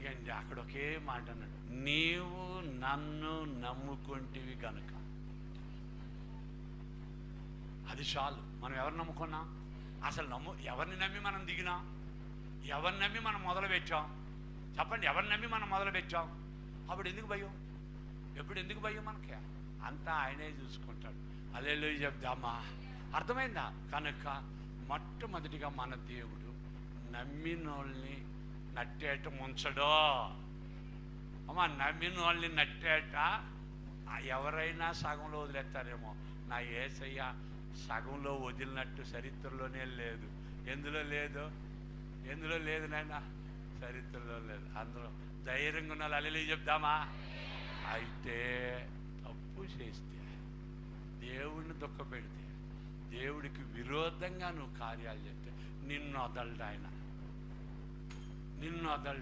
ఎందుకంటే అక్కడ ఒకే మాట అన్నాడు, నీవు నన్ను నమ్ముకుంటివి గనుక. అది చాలు. మనం ఎవరు నమ్ముకున్నాం? అసలు ఎవరిని నమ్మి మనం దిగినాం? ఎవరిని నమ్మి మనం మొదలు పెట్టాం? చెప్పండి, ఎవరిని నమ్మి మనం మొదలు పెట్టాం? అప్పుడు ఎందుకు భయం? ఎప్పుడు ఎందుకు భయం మనకి? అంతా ఆయనే చూసుకుంటాడు. హల్లెలూయా చెప్దామా? అర్థమైందా? కనుక మొట్టమొదటిగా మన దేవుడు నమ్మినోళ్ళని నట్టేట ముంచడో. అమ్మా, నమ్మిన వాళ్ళని నట్టేట ఎవరైనా సగంలో వదిలేస్తారేమో. నా యేసయ్య సగంలో వదిలినట్టు చరిత్రలోనే లేదు. ఎందులో లేదు నాయన? చరిత్రలో లేదు. అందరూ ధైర్యంగా ఉన్న హల్లెలూయా చెప్దామా? అయితే తప్పు చేస్తే, దేవుడిని దుఃఖపెడితే, దేవుడికి విరోధంగా నువ్వు కార్యాలు చేస్తే నిన్ను వదలడు ఆయన, నిన్ను వదలడు.